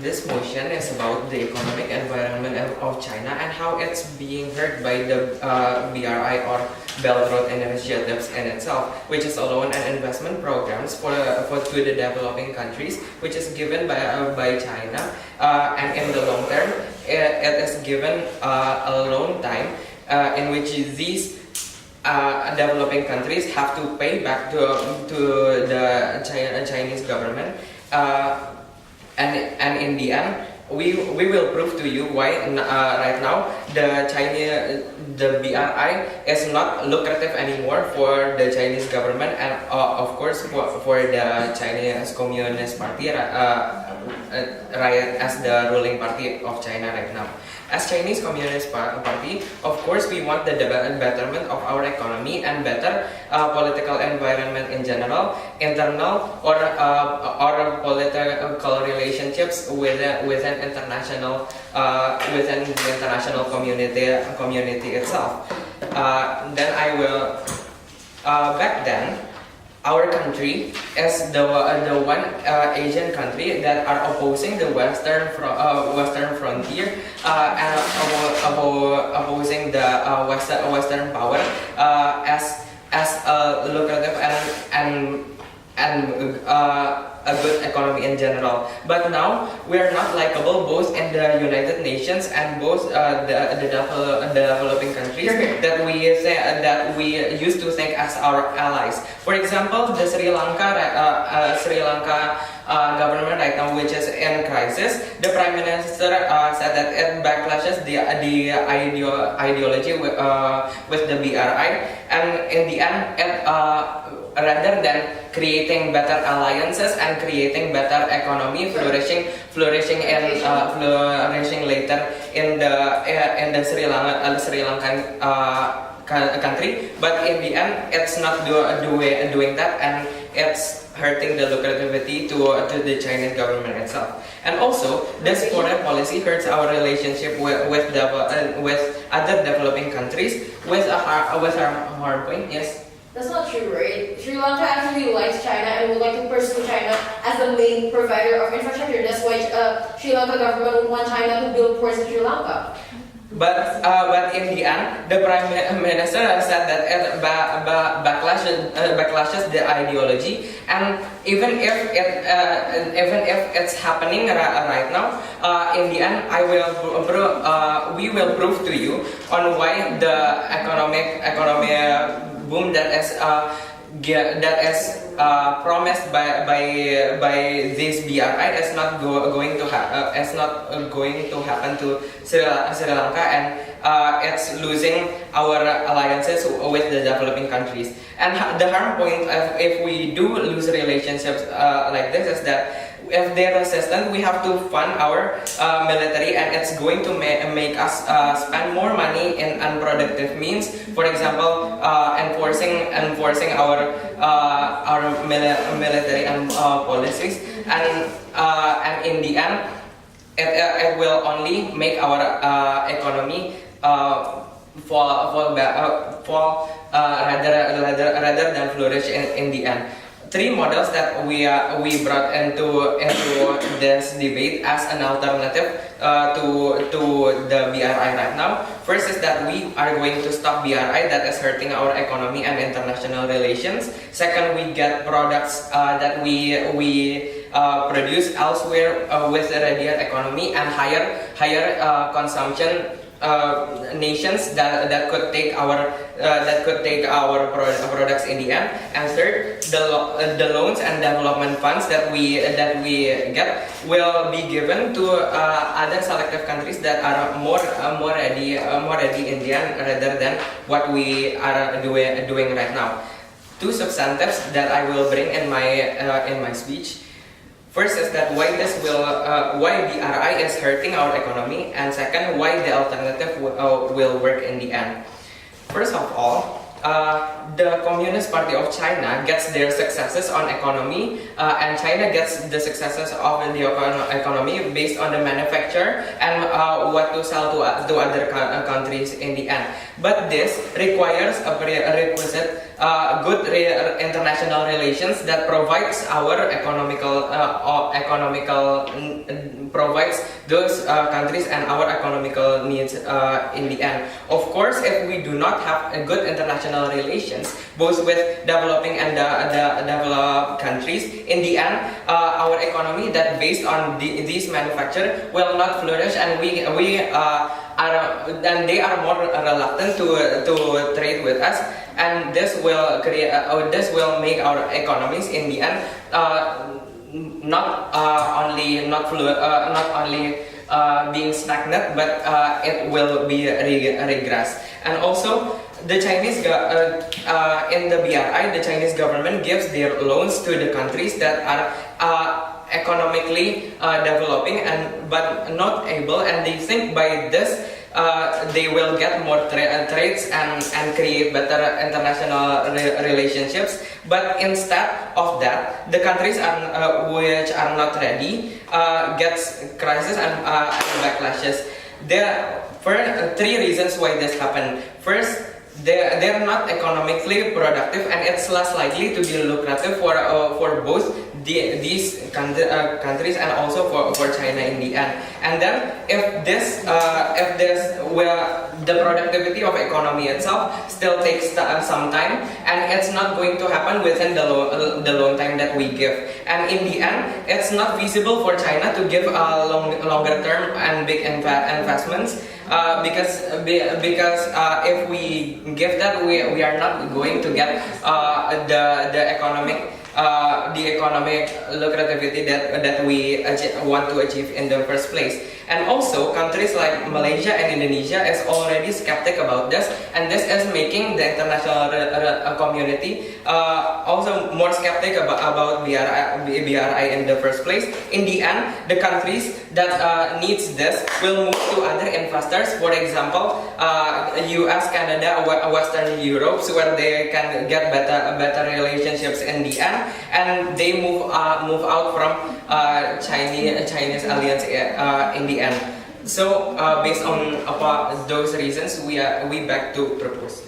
This motion is about the economic environment of China and how it's being hurt by the BRI or Belt Road Initiatives in itself, which is a loan and investment programs for to the developing countries, which is given by China, and in the long term, it is given a loan time in which these developing countries have to pay back to the Chinese government. And in the end, we will prove to you why right now the BRI is not lucrative anymore for the Chinese government and of course for the Chinese Communist Party as the ruling party of China right now. As Chinese Communist Party, of course, we want the betterment of our economy and better political environment in general, internal or political relationships within international within the international community itself. Then I will back then. Our country is the one Asian country that are opposing the Western frontier and opposing the Western power as a lucrative and a good economy in general. But now we are not likable both in the United Nations and both the developing countries that we used to think as our allies. For example, the Sri Lanka government right now, which is in crisis, the Prime Minister said that it backlashes the ideology with the BRI, and in the end, rather than creating better alliances and creating better economy, flourishing later in the Sri Lankan country, but in the end, it's not doing that, and it's hurting the lucrativity to the Chinese government itself. And also, this foreign policy hurts our relationship with other developing countries with a hard point. Yes. That's not true, right? Sri Lanka actually likes China and would like to pursue China as the main provider of infrastructure. That's why Sri Lanka government would want China to build ports in Sri Lanka. But in the end, the Prime Minister said that it backlashes the ideology, and even if it's happening right now, in the end, we will prove to you on why the economic boom that is promised by this BRI is not going to happen to Sri Lanka, and it's losing our alliances with the developing countries. And the harm point if we do lose relationships like this is that if they're resistant, we have to fund our military, and it's going to make us spend more money in unproductive means. For example, enforcing our military and policies, and in the end, it will only make our economy fall rather than flourish in the end. Three models that we brought into this debate as an alternative to the BRI right now. First is that we are going to stop BRI that is hurting our economy and international relations. Second, we get products that we produce elsewhere with a readier economy and higher consumption nations that could take our products in the end. And third, the loans and development funds that we get will be given to other selective countries that are more ready in the end rather than what we are doing right now. Two substantives that I will bring in my speech. First is that why BRI is hurting our economy, and second, why the alternative will work in the end. First of all, the Communist Party of China gets their successes on economy, and China gets the successes of the economy based on the manufacture and what to sell to other countries in the end. But this requires a prerequisite international relations that provides our provides those countries and our economical needs in the end. Of course, if we do not have a good international relations, both with developing and the developed countries, in the end, our economy that based on these manufacture will not flourish, and they are more reluctant to trade with us, and this will make our economies in the end not only being stagnant, but it will be regress. And also, the Chinese in the BRI, the Chinese government gives their loans to the countries that are economically developing but not able, and they think by this they will get more trades and create better international relationships. But instead of that, the countries which are not ready gets crisis and backlashes. There are three reasons why this happened. First, they're not economically productive, and it's less likely to be lucrative for both these countries and also for China in the end. And then if the productivity of economy itself still takes some time, and it's not going to happen within the loan time that we give. And in the end, it's not feasible for China to give longer term and big investments. Because if we give that, we are not going to get the economic lucrativity that we want to achieve in the first place. And also, countries like Malaysia and Indonesia is already skeptic about this, and this is making the international community also more skeptic about BRI in the first place. In the end, the countries that needs this will move to other investors. For example, US, Canada, Western Europe, where they can get better relationships in the end, and they move out from Chinese alliance in the end. So based on those reasons, we back to propose.